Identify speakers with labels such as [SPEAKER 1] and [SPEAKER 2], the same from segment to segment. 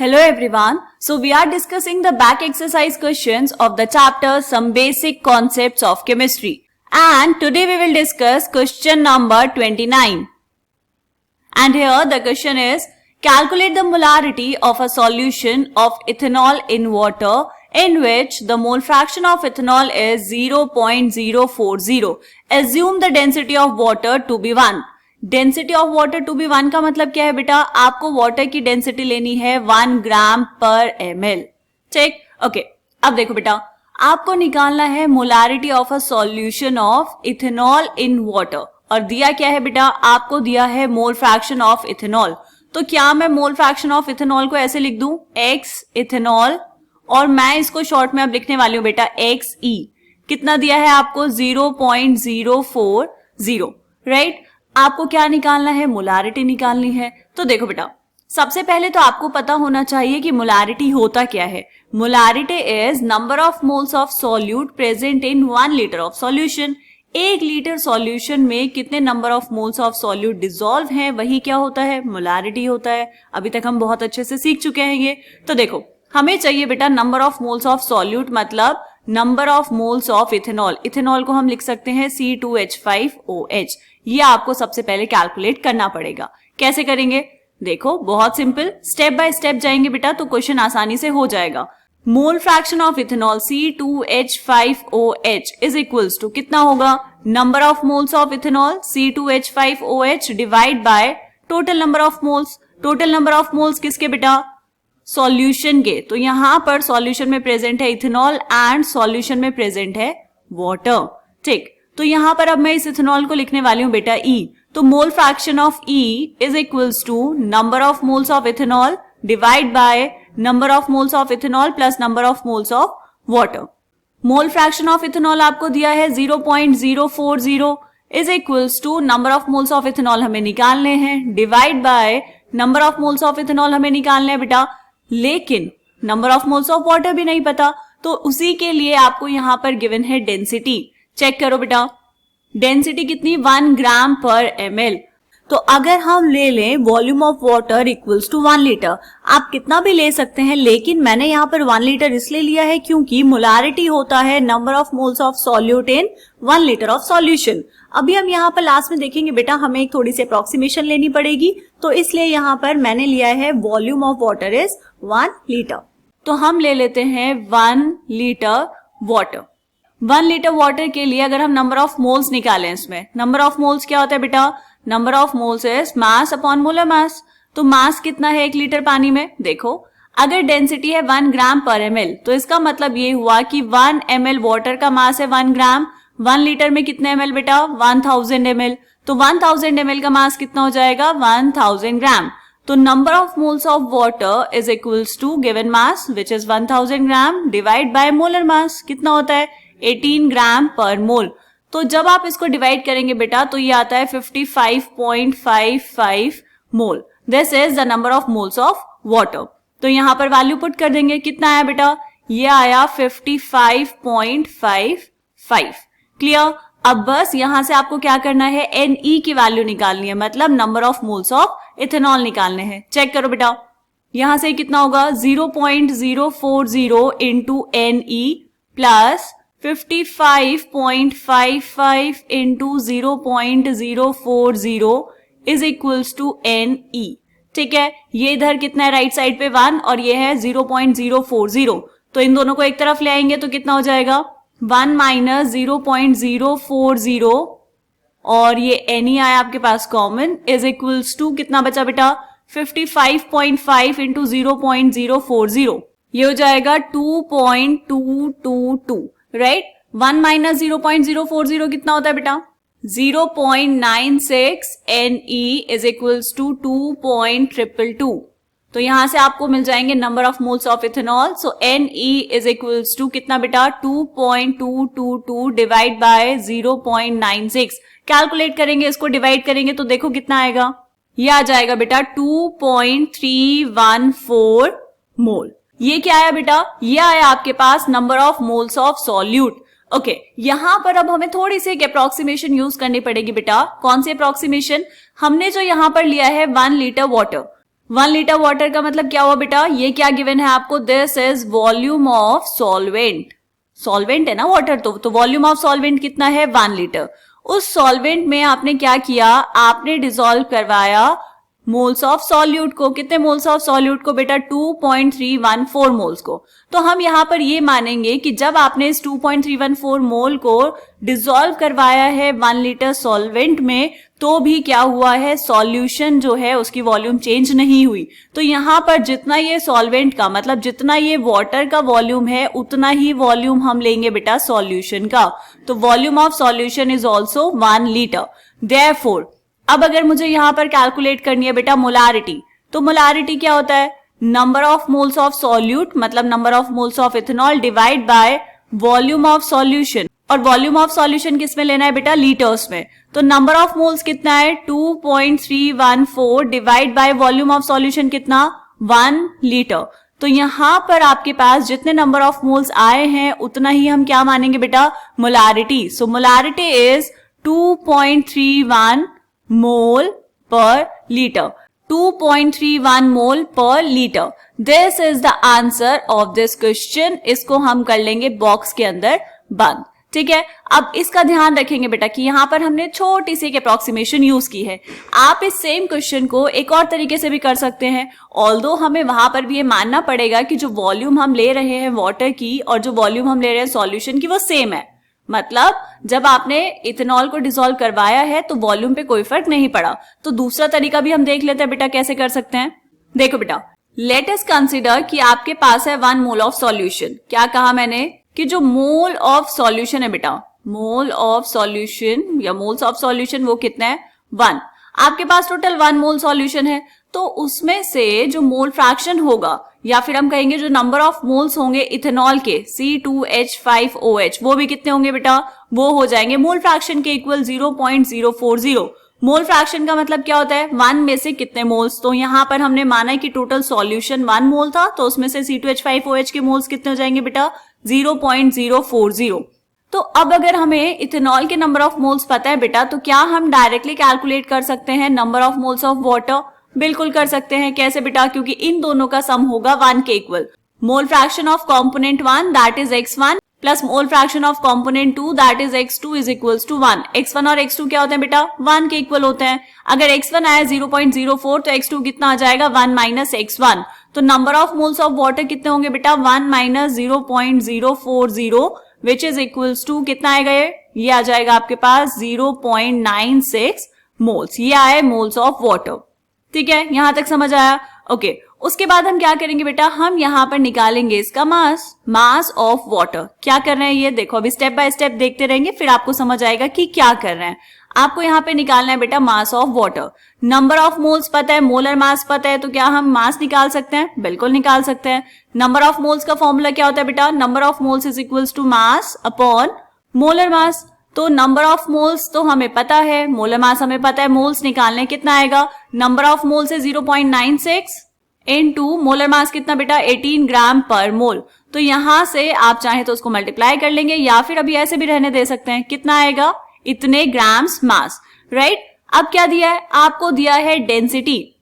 [SPEAKER 1] Hello everyone. So we are discussing the back exercise questions of the chapter Some Basic Concepts of Chemistry. And today we will discuss question number 29. And here the question is, calculate the molarity of a solution of ethanol in water in which the mole fraction of ethanol is 0.040. Assume the density of water to be 1. Density of water to be 1 का मतलब क्या है बेटा, आपको water की density लेनी है 1 ग्राम पर ml. ठीक, ओके. अब देखो बेटा, आपको निकालना है molarity of a solution of ethanol in water. और दिया क्या है बेटा, आपको दिया है मोल फ्रैक्शन ऑफ इथेनॉल. तो क्या मैं मोल फ्रैक्शन ऑफ इथेनॉल को ऐसे लिख दूं, x इथेनॉल, और मैं इसको शॉर्ट में अब लिखने वाली हूं बेटा xe. कितना दिया है आपको, 0.040. राइट, आपको क्या निकालना है, मोलारिटी निकालनी है. तो देखो बेटा, सबसे पहले तो आपको पता होना चाहिए कि मोलारिटी होता क्या है. Molarity is number of moles of solute present in 1 litre of solution. 1 litre solution में कितने number of moles of solute dissolve हैं, वही क्या होता है, मोलारिटी होता है. अभी तक हम बहुत अच्छे से सीख चुके हैं ये. तो देखो, हमें चाहिए बेटा number of moles of solute, मतलब number of moles of ethanol. Ethanol को हम लिख सकते हैं C2H5OH. ये आपको सबसे पहले कैलकुलेट करना पड़ेगा. कैसे करेंगे, देखो बहुत सिंपल, स्टेप बाय स्टेप जाएंगे बेटा तो क्वेश्चन आसानी से हो जाएगा. Mole fraction of ethanol C2H5OH is equals to कितना होगा, number of moles of ethanol C2H5OH divide by total number of moles. Total number of moles किसके बेटा, सॉल्यूशन के. तो यहां पर सॉल्यूशन में प्रेजेंट है इथेनॉल एंड सॉल्यूशन में प्रेजेंट है वाटर. ठीक, तो यहां पर अब मैं इस इथेनॉल को लिखने वाली हूं बेटा E. तो mole fraction of E is equals to number of moles of ethanol divide by number of moles of ethanol plus number of moles of water. Mole fraction of ethanol आपको दिया है 0.040 is equals to number of moles of ethanol हमें निकालने हैं divide by number of moles of ethanol हमें निकालने हैं बेटा, लेकिन number of moles of water भी नहीं पता. तो उसी के लिए आपको यहां पर गिवन है डेंसिटी. चेक करो बेटा, डेंसिटी कितनी, 1 ग्राम पर ml. तो अगर हम ले लें volume of water equals to 1 litre, आप कितना भी ले सकते हैं, लेकिन मैंने यहाँ पर 1 लीटर इसलिए लिया है क्योंकि मोलारिटी होता है number of moles of solute in 1 litre of solution. अभी हम यहाँ पर लास्ट में देखेंगे बेटा, हमें एक थोड़ी सी अप्रोक्सीमेशन लेनी पड़ेगी, तो इसलिए यहाँ पर मैंने लिया है volume of water is 1 litre. तो हम ले लेते हैं 1 लीटर वाटर. 1 लीटर वाटर के लिए अगर हम नंबर ऑफ मोल्स निकालें, इसमें नंबर ऑफ मोल्स क्या होता है बेटा, number of moles is mass upon molar mass. तो मास कितना है 1 लीटर पानी में, देखो अगर डेंसिटी है 1 ग्राम पर ml, तो इसका मतलब ये हुआ कि 1 ml वाटर का मास है 1 ग्राम. 1 लीटर में कितने ml बेटा, 1000 ml. तो 1000 ml का मास कितना हो जाएगा, 1000 ग्राम. तो number of moles of water is equals to given mass which is 1000 gram divide by molar mass. कितना होता है, 18 ग्राम पर मोल. तो जब आप इसको डिवाइड करेंगे बेटा तो ये आता है 55.55 mole. This is the number of moles of water. तो यहां पर वैल्यू पुट कर देंगे, कितना आया बेटा, ये आया 55.55. क्लियर. अब बस यहां से आपको क्या करना है, Ne की वैल्यू निकालनी है, मतलब number of moles of ethanol निकालने हैं. चेक करो बेटा, यहां से कितना होगा, 0.040 into Ne plus 55.55 into 0.040 is equals to Ne. ठीक है, ये इधर कितना है, राइट साइड पे 1 और ये है 0.040. तो इन दोनों को एक तरफ ले आएंगे तो कितना हो जाएगा, 1 माइनस 0.040 और ये Ne आया आपके पास कॉमन इज इक्वल्स टू कितना बचा बेटा, 55.5 इंटू 0.040. ये हो जाएगा 2.222. राइट, 1 माइनस 0.040 कितना होता है बेटा, 0.96 Ne इज इक्वल्स टू 2.222. तो यहां से आपको मिल जाएंगे number of moles of ethanol. So Ne is equals to कितना बेटा, 2.222 डिवाइड बाय 0.96. कैलकुलेट करेंगे, इसको डिवाइड करेंगे तो देखो कितना आएगा, ये आ जाएगा बेटा 2.314 मोल. ये क्या आया बेटा, ये आया आपके पास number of moles of solute. Okay, यहां पर अब हमें थोड़ी सी एक अप्रोक्सीमेशन यूज करनी पड़ेगी बेटा. कौन सी अप्रोक्सीमेशन, हमने जो यहां पर लिया है 1 लीटर वाटर, 1 लीटर वाटर का मतलब क्या हुआ बेटा, ये क्या गिवन है आपको, this is volume of solvent, solvent है ना वाटर, तो वॉल्यूम ऑफ सॉल्वेंट कितना है 1 लीटर। उस सॉल्वेंट में आपने क्या किया, आपने डिसॉल्व करवाया मोल्स ऑफ सॉल्यूट को, कितने मोल्स ऑफ सॉल्यूट को बेटा 2.314 मोल्स को। तो हम यहां पर ये मानेंगे कि जब आपने इस 2.314 मोल को डिसॉल्व करवाया है 1 लीटर सॉल्वेंट में, तो भी क्या हुआ है, सॉल्यूशन जो है उसकी वॉल्यूम चेंज नहीं हुई। तो यहां पर जितना ये सॉल्वेंट का मतलब जितना ये वाटर का वॉल्यूम है उतना ही वॉल्यूम हम लेंगे बेटा सॉल्यूशन का। तो volume of solution is also 1 litre. Therefore अब अगर मुझे यहां पर कैलकुलेट करनी है बेटा मोलारिटी, तो मोलारिटी क्या होता है, number of moles of solute मतलब number of moles of ethanol divide by volume of solution. और वॉल्यूम ऑफ सॉल्यूशन किस में लेना है बेटा, लीटर्स में। तो नंबर ऑफ मोल्स कितना है 2.314 divide by volume of solution कितना 1 लीटर। तो यहां पर आपके पास जितने नंबर ऑफ मोल्स आए हैं उतना ही हम क्या मानेंगे बेटा, मोलारिटी। सो मोलारिटी इज 2.31 मोल पर लीटर, 2.31 मोल पर litre. This is the answer of this question. इसको हम कर लेंगे बॉक्स के अंदर बंद, ठीक है। अब इसका ध्यान रखेंगे बेटा कि यहां पर हमने छोटी सी अप्रोक्सीमेशन यूज की है। आप इस सेम क्वेश्चन को एक और तरीके से भी कर सकते हैं, ऑल्दो हमें वहां पर भी ये मानना पड़ेगा कि जो वॉल्यूम हम ले रहे हैं वाटर की और जो वॉल्यूम हम ले रहे हैं सॉल्यूशन की वो सेम है। मतलब जब आपने इथेनॉल को डिसॉल्व करवाया है तो वॉल्यूम पे कोई फर्क नहीं पड़ा। तो दूसरा तरीका भी हम देख लेते हैं बेटा कैसे कर सकते हैं। देखो बेटा, लेट अस कंसीडर कि आपके पास है 1 मोल ऑफ सॉल्यूशन। क्या कहा मैंने कि जो मोल ऑफ सॉल्यूशन है बेटा, मोल ऑफ सॉल्यूशन या मोल्स ऑफ सॉल्यूशन वो कितना है 1। आपके पास टोटल 1 मोल सॉल्यूशन है, तो उसमें से जो मोल फ्रैक्शन होगा या फिर हम कहेंगे जो नंबर ऑफ मोल्स होंगे इथेनॉल के C2H5OH वो भी कितने होंगे बेटा, वो हो जाएंगे मोल फ्रैक्शन के इक्वल 0.040। मोल फ्रैक्शन का मतलब क्या होता है 1 में से कितने मोल्स। तो यहां पर हमने माना है कि टोटल सॉल्यूशन 1 मोल था, तो उसमें से C2H5OH के मोल्स कितने हो जाएंगे बेटा 0.040। तो अब अगर हमें इथेनॉल के नंबर ऑफ मोल्स पता है बेटा, तो क्या हम डायरेक्टली कैलकुलेट कर सकते हैं number of moles of water. बिल्कुल कर सकते हैं। कैसे बेटा, क्योंकि इन दोनों का सम होगा 1 के equal. Mole fraction of component 1 that is x1 plus mole fraction of component 2 that is x2 is equals to 1। x1 और x2 क्या होते हैं बेटा 1 के इक्वल होते हैं। अगर x1 आया 0.04 तो x2 कितना आ जाएगा 1 माइनस x1। तो number of moles of water कितने होंगे बेटा 1 minus 0.040 which is equals to कितना आएगा, ये आ जाएगा आपके पास 0.96 मोल्स। ये आए मोल्स ऑफ वाटर। ठीक है, यहां तक समझ आया। ओके, उसके बाद हम क्या करेंगे बेटा, हम यहां पर निकालेंगे इसका मास ऑफ वाटर। क्या कर रहे हैं ये देखो, अभी स्टेप बाय स्टेप देखते रहेंगे फिर आपको समझ आएगा कि क्या कर रहे हैं। आपको यहां पे निकालना है बेटा मास of water. Number of moles पता है, मोलर मास पता है, तो क्या हम मास निकाल सकते हैं, बिल्कुल निकाल सकते हैं। नंबर ऑफ मोल्स का फॉर्मूला क्या होता है बेटा, number of moles is equals to mass upon molar mass. तो नंबर ऑफ मोल्स तो हमें पता है, मोलर मास हमें पता है, मोल्स निकालने कितना आएगा, नंबर ऑफ मोल्स है 0.96 इनटू मोलर मास कितना बेटा 18 ग्राम पर मोल। तो यहां से आप चाहे तो उसको मल्टीप्लाई कर लेंगे या फिर अभी ऐसे भी रहने दे सकते हैं। कितना आएगा, इतने ग्राम्स मास, राइट। अब क्या दिया है, आपको दिया है density.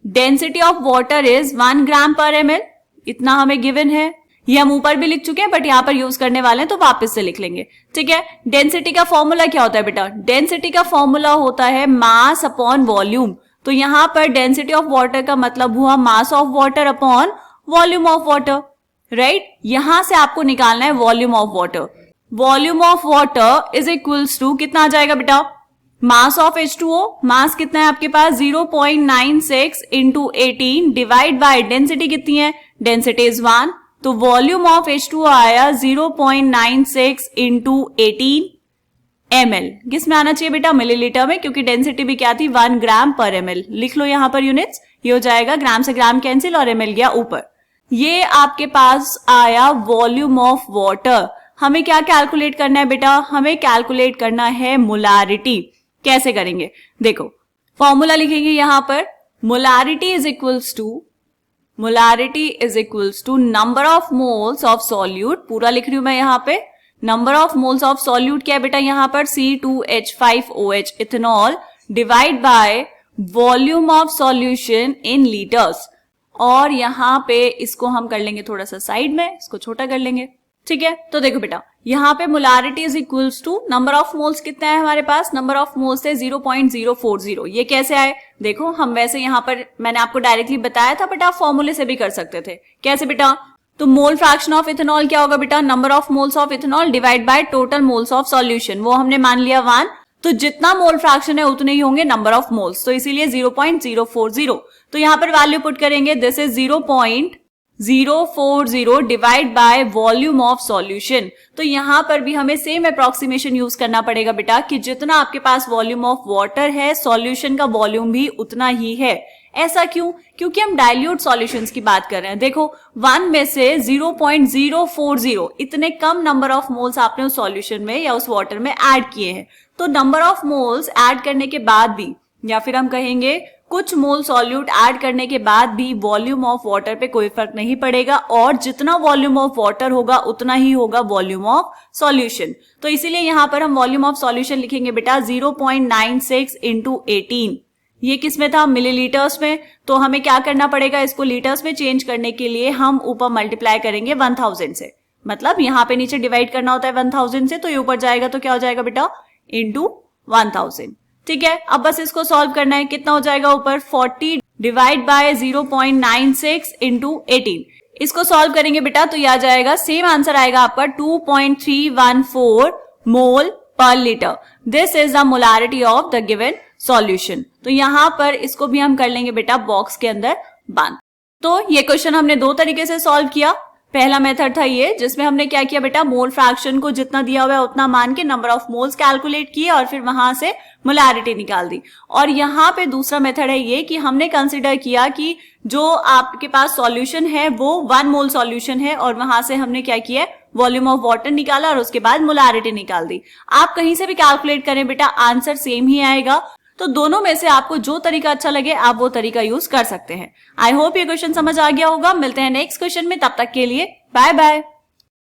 [SPEAKER 1] Density of water is 1 ग्राम पर ml, इतना हमें गिवन है। ये हम ऊपर भी लिख चुके हैं बट यहां पर यूज करने वाले हैं तो वापस से लिख लेंगे। ठीक है, डेंसिटी का फॉर्मूला क्या होता है बेटा, डेंसिटी का फॉर्मूला होता है मास अपॉन वॉल्यूम। तो यहां पर डेंसिटी ऑफ वाटर का मतलब हुआ mass of water upon volume of water, right. यहां से आपको निकालना है volume of water. Volume of water is equals to कितना आ जाएगा बेटा, मास ऑफ H2O, मास कितना है आपके पास 0.96 इंटू 18 डिवाइड बाय डेंसिटी कितनी है, डेंसिटी इज 1। तो वॉल्यूम ऑफ H2O आया 0.96 इंटू 18 ml। किस में आना चाहिए बेटा, मिलीलीटर में, क्योंकि डेंसिटी भी क्या थी 1 ग्राम पर ml। लिख लो यहां पर यूनिट्स, ये हो जाएगा ग्राम से ग्राम कैंसिल और ml गया ऊपर। ये आपके पास आया वॉल्यूम ऑफ वाटर। हमें क्या कैलकुलेट करना है बेटा, हमें कैलकुलेट करना है मोलारिटी। कैसे करेंगे, देखो फॉर्मूला लिखेंगे यहां पर, molarity is equals to number of moles of solute. पूरा लिख रही हूं मैं यहां पे, number of moles of solute क्या है बेटा यहां पर C2H5OH ethanol divide by volume of solution in litres, और यहाँ पे इसको हम कर लेंगे थोड़ा सा साइड में, इसको छोटा कर लेंगे, ठीक है। तो देखो बेटा, यहाँ पे molarity is equals to number of moles कितना है हमारे पास, नंबर ऑफ मोल्स है 0.040। ये कैसे आए, देखो हम वैसे यहाँ पर मैंने आपको डायरेक्टली बताया था, बट आप फॉर्मूले से भी कर सकते थे। कैसे बेटा, तो मोल फ्रैक्शन ऑफ इथेनॉल क्या होगा बेटा, number of moles of ethanol divide by total moles of solution, वो हमने मान लिया 1, तो जितना मोल फ्रैक्शन है उतने ही होंगे नंबर ऑफ मोल्स, तो इसीलिए 0.040। तो यहाँ पर वैल्यू पुट करेंगे, this is 0.040 divide by volume of solution. तो यहां पर भी हमें सेम अप्रोक्सीमेशन यूज करना पड़ेगा बेटा, कि जितना आपके पास वॉल्यूम ऑफ वाटर है, सॉल्यूशन का वॉल्यूम भी उतना ही है। ऐसा क्यों, क्योंकि हम डाइल्यूट सॉल्यूशंस की बात कर रहे हैं। देखो 1 में से 0.040 इतने कम नंबर ऑफ मोल्स आपने उस सॉल्यूशन में या उस वाटर में ऐड किए हैं, तो नंबर ऑफ मोल्स ऐड करने के बाद भी, या फिर हम कहेंगे कुछ मोल सॉल्यूट ऐड करने के बाद भी वॉल्यूम ऑफ वाटर पे कोई फर्क नहीं पड़ेगा, और जितना वॉल्यूम ऑफ वाटर होगा उतना ही होगा वॉल्यूम ऑफ सॉल्यूशन। तो इसीलिए यहां पर हम वॉल्यूम ऑफ सॉल्यूशन लिखेंगे बेटा 0.96 इंटू 18। ये किस में था, मिलीलीटर्स में, तो हमें क्या करना पड़ेगा, इसको लीटर्स में चेंज करने के लिए हम ऊपर मल्टीप्लाई करेंगे 1000 से, मतलब यहाँ पे नीचे डिवाइड करना होता है 1000 से, तो ये ऊपर जाएगा तो क्या हो जाएगा बेटा, इंटू 1000, ठीक है। अब बस इसको सॉल्व करना है, कितना हो जाएगा ऊपर 40 डिवाइड बाय 0.96 इंटू 18। इसको सॉल्व करेंगे बेटा तो ये आ जाएगा, सेम आंसर आएगा आपका 2.314 मोल पर litre. This is the molarity of the given solution. तो यहां पर इसको भी हम कर लेंगे बेटा बॉक्स के अंदर बंद। तो ये क्वेश्चन हमने दो तरीके से सॉल्व किया। पहला मेथड था ये, जिसमें हमने क्या किया बेटा, मोल फ्रैक्शन को जितना दिया हुआ है उतना मान के नंबर ऑफ मोल्स कैलकुलेट किए और फिर वहां से मोलारिटी निकाल दी। और यहाँ पे दूसरा मेथड है ये कि हमने कंसिडर किया कि जो आपके पास सॉल्यूशन है वो 1 मोल सॉल्यूशन है, और वहां से हमने क्या किया, वॉल्यूम ऑफ वाटर निकाला और उसके बाद मोलारिटी निकाल दी। आप कहीं से भी कैलकुलेट करें बेटा, आंसर सेम ही आएगा। तो दोनों में से आपको जो तरीका अच्छा लगे आप वो तरीका यूज कर सकते हैं। आई होप ये क्वेश्चन समझ आ गया होगा। मिलते हैं नेक्स्ट क्वेश्चन में, तब तक के लिए बाय बाय।